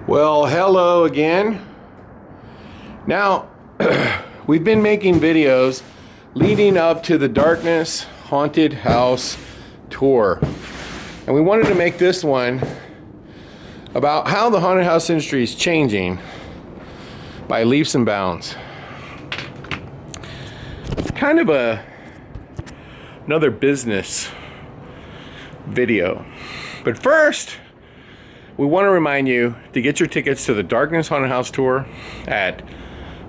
Well, hello again. Now, we've been making videos leading up to the Darkness Haunted House tour. And we wanted to make this one about how the haunted house industry is changing by leaps and bounds. Kind of another business video. But first, we want to remind you to get your tickets to the Darkness Haunted House Tour at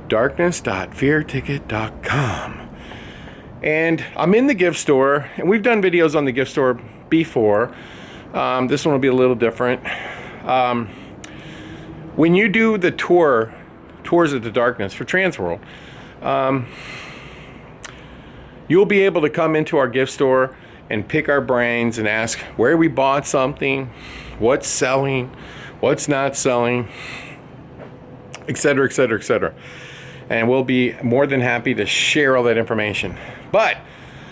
darkness.fearticket.com. And I'm in the gift store, and we've done videos on the gift store before. This one will be a little different. When you do the tours of the Darkness for Transworld, you'll be able to come into our gift store and pick our brains and ask where we bought something, what's selling, what's not selling, etc., etc., etc. And we'll be more than happy to share all that information. But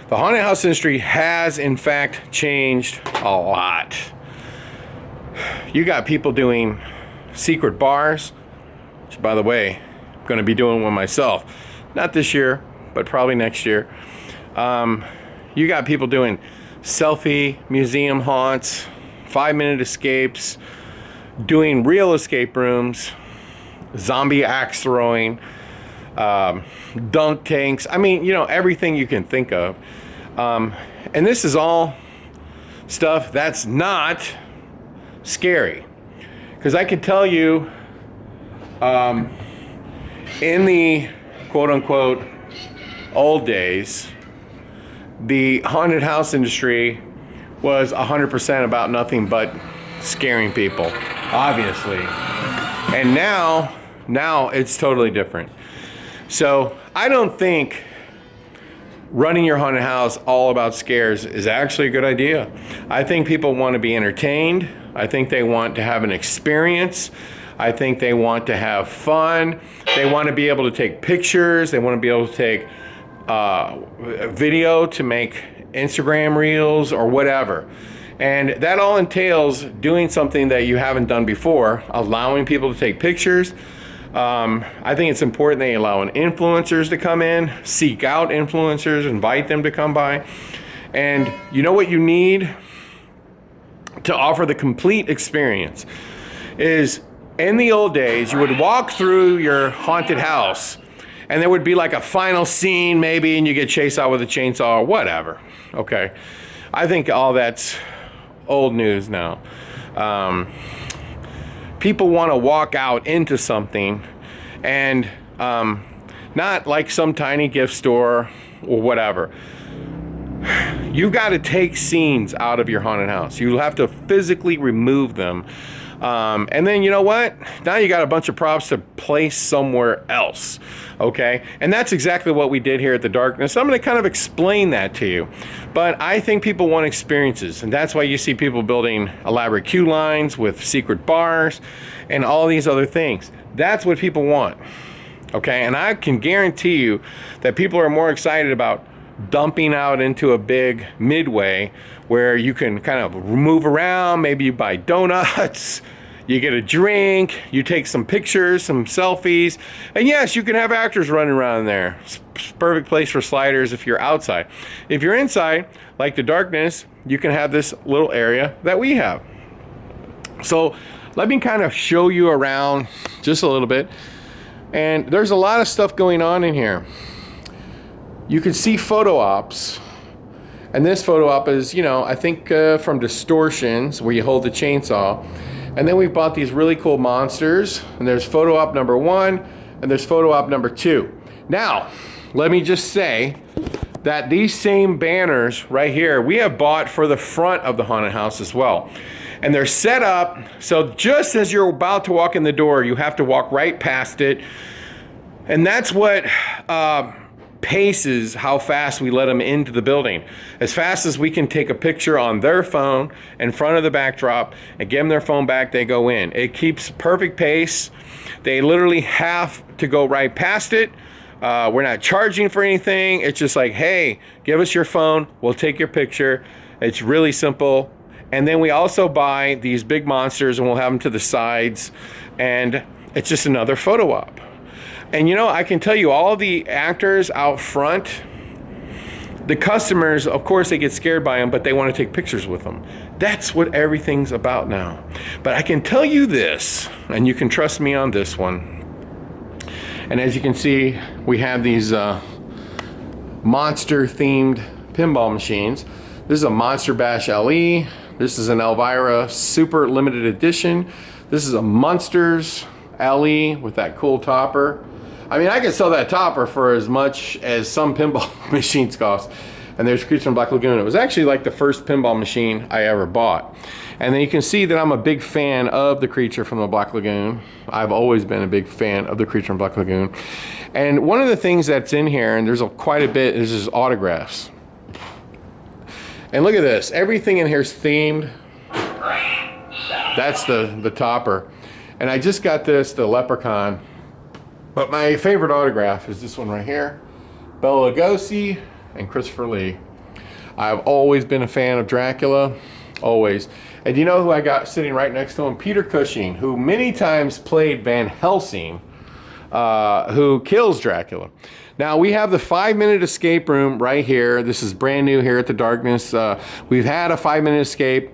the haunted house industry has in fact changed a lot. You got people doing secret bars, which by the way, I'm going to be doing one myself. Not this year, but probably next year. You got people doing selfie museum haunts, 5-minute escapes, doing real escape rooms, zombie axe throwing, dunk tanks. I mean, everything you can think of. And this is all stuff that's not scary. Because I can tell you, in the quote-unquote old days, the haunted house industry was 100% about nothing but scaring people, obviously. And now it's totally different. So I don't think running your haunted house all about scares is actually a good idea. I think people want to be entertained. I think they want to have an experience. I think they want to have fun. They want to be able to take pictures. They want to be able to take video to make Instagram reels or whatever. And that all entails doing something that you haven't done before, allowing people to take pictures. I think it's important they allow influencers to come in, seek out influencers, invite them to come by. And you know what you need to offer the complete experience is, in the old days, you would walk through your haunted house and there would be like a final scene maybe, and you get chased out with a chainsaw or whatever. Okay. I think all that's old news now. People want to walk out into something and not like some tiny gift store or whatever. You got to take scenes out of your haunted house. You have to physically remove them. And then you know what? Now you got a bunch of props to place somewhere else. Okay? And that's exactly what we did here at the Darkness. I'm going to kind of explain that to you. But I think people want experiences. And that's why you see people building elaborate queue lines with secret bars and all these other things. That's what people want. Okay? And I can guarantee you that people are more excited about dumping out into a big midway where you can kind of move around. Maybe you buy donuts, you get a drink, you take some pictures, some selfies, and yes, you can have actors running around there. It's a perfect place for sliders if you're outside. If you're inside, like the Darkness, you can have this little area that we have. So let me kind of show you around just a little bit. And there's a lot of stuff going on in here. You can see photo ops. And this photo op is, I think from Distortions, where you hold the chainsaw. And then we bought these really cool monsters. And there's photo op number 1, and there's photo op number 2. Now, let me just say that these same banners right here, we have bought for the front of the haunted house as well. And they're set up, so just as you're about to walk in the door, you have to walk right past it. And that's what paces how fast we let them into the building. As fast as we can take a picture on their phone in front of the backdrop and give them their phone back, they go in. It keeps perfect pace. They literally have to go right past it. We're not charging for anything. It's just like, hey, give us your phone. We'll take your picture. It's really simple. And then we also buy these big monsters and we'll have them to the sides. And it's just another photo op. And you know, I can tell you, all the actors out front, the customers, of course, they get scared by them, but they want to take pictures with them. That's what everything's about now. But I can tell you this, and you can trust me on this one. And as you can see, we have these monster-themed pinball machines. This is a Monster Bash LE. This is an Elvira Super Limited Edition. This is a Munsters LE with that cool topper. I mean, I could sell that topper for as much as some pinball machines cost. And there's Creature from Black Lagoon. It was actually like the first pinball machine I ever bought. And then you can see that I'm a big fan of the Creature from the Black Lagoon. I've always been a big fan of the Creature from Black Lagoon. And one of the things that's in here, and there's quite a bit, is his autographs. And look at this. Everything in here is themed. That's the topper. And I just got this, the Leprechaun. But my favorite autograph is this one right here. Bela Lugosi and Christopher Lee. I've always been a fan of Dracula, always. And you know who I got sitting right next to him? Peter Cushing, who many times played Van Helsing, who kills Dracula. Now we have the 5-minute escape room right here. This is brand new here at the Darkness. We've had a 5-minute escape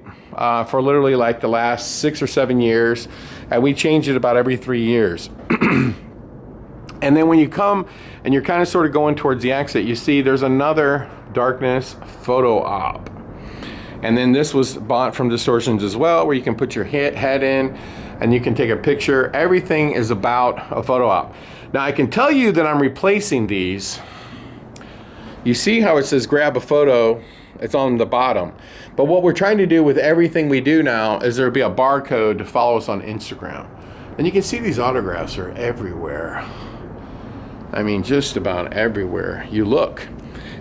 for literally like the last 6 or 7 years, and we change it about every 3 years. And then when you come and you're kind of sort of going towards the exit, you see there's another Darkness photo op. And then this was bought from Distortions as well, where you can put your head in and you can take a picture. Everything is about a photo op. Now I can tell you that I'm replacing these. You see how it says grab a photo? It's on the bottom. But what we're trying to do with everything we do now is there'll be a barcode to follow us on Instagram. And you can see these autographs are everywhere. I mean, just about everywhere you look.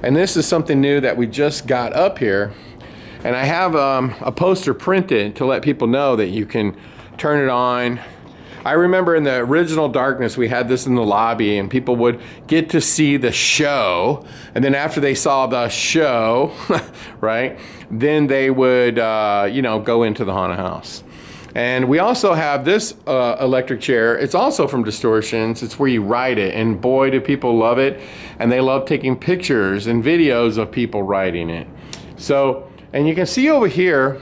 And this is something new that we just got up here. And I have a poster printed to let people know that you can turn it on. I remember in the original Darkness, we had this in the lobby and people would get to see the show. And then after they saw the show, right, then they would, you know, go into the haunted house. And we also have this electric chair. It's also from Distortions. It's where you ride it, and boy, do people love it. And they love taking pictures and videos of people riding it. So, and you can see over here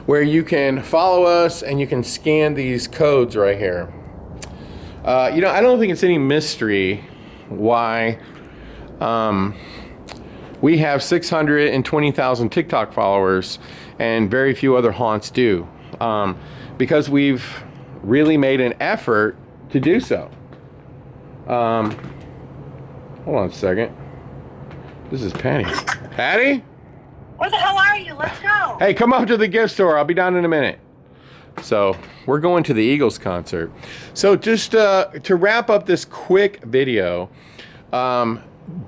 where you can follow us and you can scan these codes right here. You know, I don't think it's any mystery why we have 620,000 TikTok followers and very few other haunts do, because we've really made an effort to do so. Hold on a second. This is Patty. Patty? Where the hell are you? Let's go. Hey, come up to the gift store. I'll be down in a minute. So we're going to the Eagles concert. So just to wrap up this quick video,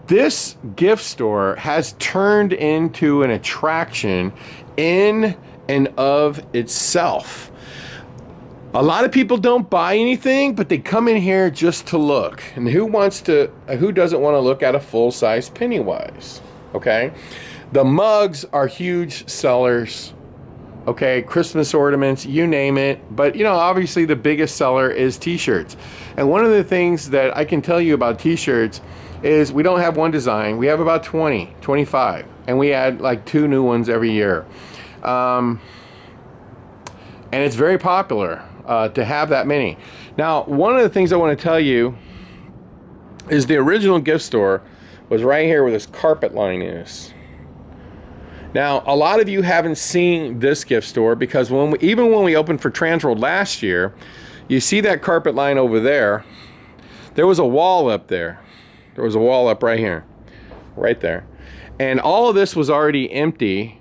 this gift store has turned into an attraction in and of itself. A lot of people don't buy anything, but they come in here just to look. And who doesn't want to look at a full-size Pennywise? Okay? The mugs are huge sellers. Okay, Christmas ornaments, you name it. But, you know, obviously the biggest seller is t-shirts. And one of the things that I can tell you about t-shirts is we don't have one design. We have about 20, 25. And we add like 2 new ones every year. And it's very popular to have that many. Now, one of the things I want to tell you is the original gift store was right here where this carpet line is. Now, a lot of you haven't seen this gift store because even when we opened for Transworld last year, you see that carpet line over there. There was a wall up there. There was a wall up right here, right there. And all of this was already empty,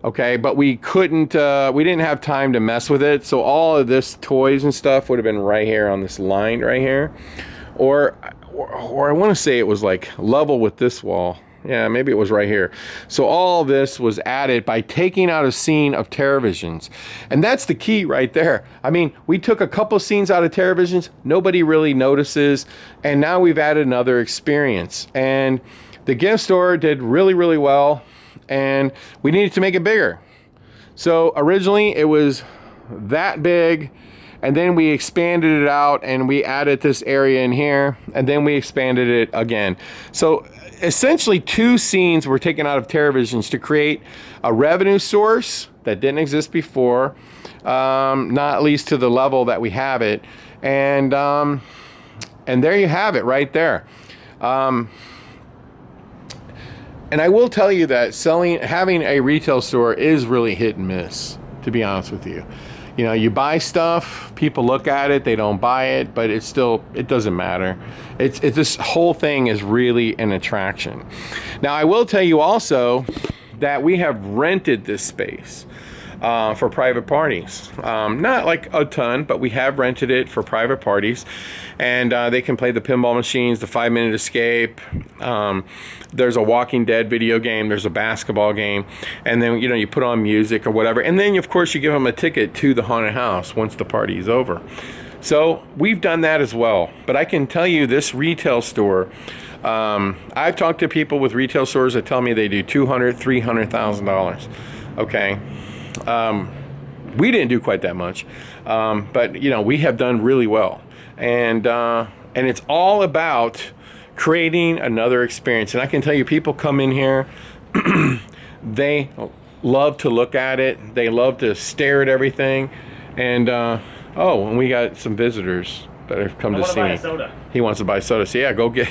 okay? But we didn't have time to mess with it. So all of this toys and stuff would have been right here on this line right here. Or I want to say it was like level with this wall. Yeah, maybe it was right here. So all this was added by taking out a scene of TerrorVisions. And that's the key right there. I mean, we took a couple scenes out of TerrorVisions. Nobody really notices. And now we've added another experience. And the gift store did really, really well. And we needed to make it bigger. So originally it was that big. and then we expanded it out and we added this area in here, and then we expanded it again. So essentially 2 scenes were taken out of TerraVisions to create a revenue source that didn't exist before, not at least to the level that we have it. And there you have it right there. And I will tell you that having a retail store is really hit and miss, to be honest with you. You know, you buy stuff, people look at it, they don't buy it, but it doesn't matter. This whole thing is really an attraction. Now, I will tell you also that we have rented this space for private parties. Not like a ton, but we have rented it for private parties, and they can play the pinball machines, the 5-minute escape. There's a Walking Dead video game, there's a basketball game, and then, you know, you put on music or whatever, and then of course you give them a ticket to the haunted house once the party is over. So we've done that as well. But I can tell you, this retail store, I've talked to people with retail stores that tell me they do $200,000, $300,000. Okay. We didn't do quite that much, but you know, we have done really well, and it's all about creating another experience. And I can tell you, people come in here, they love to look at it, they love to stare at everything, and and we got some visitors that have come to see me. He wants to buy soda. So yeah, go get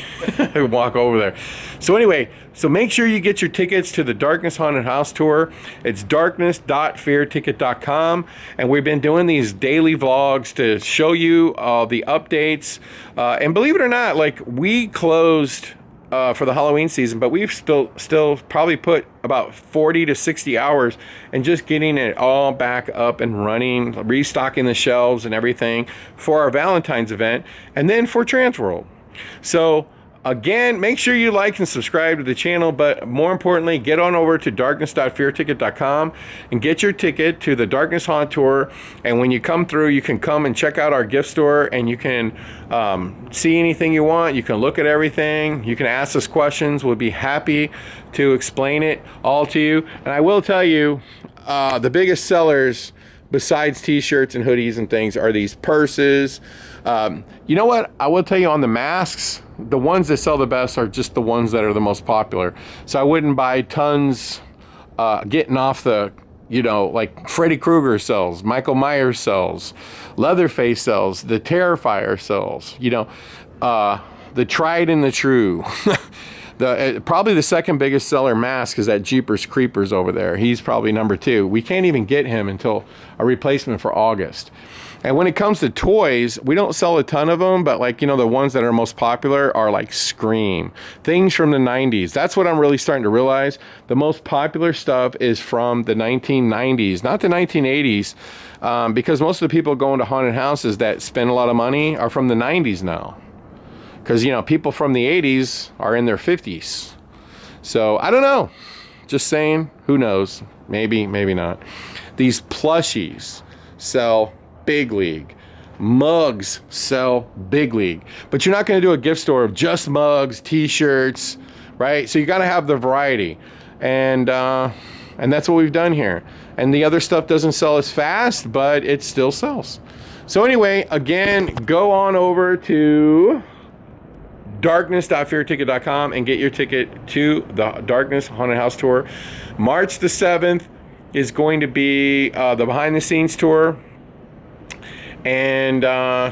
walk over there. So anyway, so make sure you get your tickets to the Darkness Haunted House Tour. It's darkness.fearticket.com, and we've been doing these daily vlogs to show you the updates. And believe it or not, like, we closed for the Halloween season, but we've still probably put about 40 to 60 hours in just getting it all back up and running, restocking the shelves and everything for our Valentine's event, and then for Transworld. So again, make sure you like and subscribe to the channel, but more importantly, get on over to darkness.fearticket.com and get your ticket to the Darkness Haunt Tour. And when you come through, you can come and check out our gift store, and you can see anything you want. You can look at everything. You can ask us questions. We'll be happy to explain it all to you. And I will tell you, the biggest sellers besides t-shirts and hoodies and things are these purses. You know what? I will tell you, on the masks, the ones that sell the best are just the ones that are the most popular. So I wouldn't buy tons getting off the, you know, like Freddy Krueger sells, Michael Myers sells, Leatherface sells, the Terrifier sells, you know, the Tried and the True. Probably the second biggest seller mask is that Jeepers Creepers over there. He's probably number 2. We can't even get him until a replacement for August. And when it comes to toys, we don't sell a ton of them, but, like, you know, the ones that are most popular are like Scream, things from the 90s. That's what I'm really starting to realize. The most popular stuff is from the 1990s, not the 1980s, because most of the people going to haunted houses that spend a lot of money are from the 90s now. Because, you know, people from the 80s are in their 50s. So I don't know. Just saying, who knows? Maybe, maybe not. These plushies sell big league. Mugs sell big league. But you're not going to do a gift store of just mugs, t-shirts, right? So you got to have the variety. And that's what we've done here. And the other stuff doesn't sell as fast, but it still sells. So anyway, again, go on over to darkness.fearticket.com and get your ticket to the Darkness Haunted House Tour. March the 7th is going to be the behind the scenes tour. And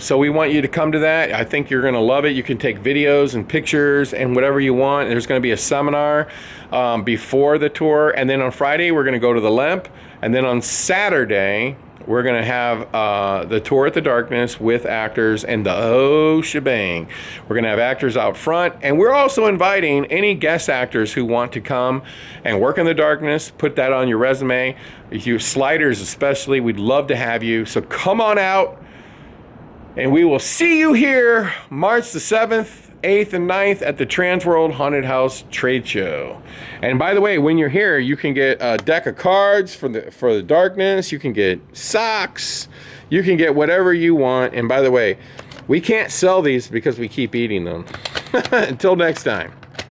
so we want you to come to that. I think you're going to love it. You can take videos and pictures and whatever you want. There's going to be a seminar before the tour. And then on Friday, we're going to go to the Lemp. And then on Saturday, we're going to have the tour at the Darkness with actors and the whole shebang. We're going to have actors out front. And we're also inviting any guest actors who want to come and work in the Darkness. Put that on your resume. You sliders especially, we'd love to have you. So come on out. And we will see you here March the 7th, 8th, and 9th at the Transworld Haunted House Trade Show. And by the way, when you're here, you can get a deck of cards for the Darkness. You can get socks. You can get whatever you want. And by the way, we can't sell these because we keep eating them. Until next time.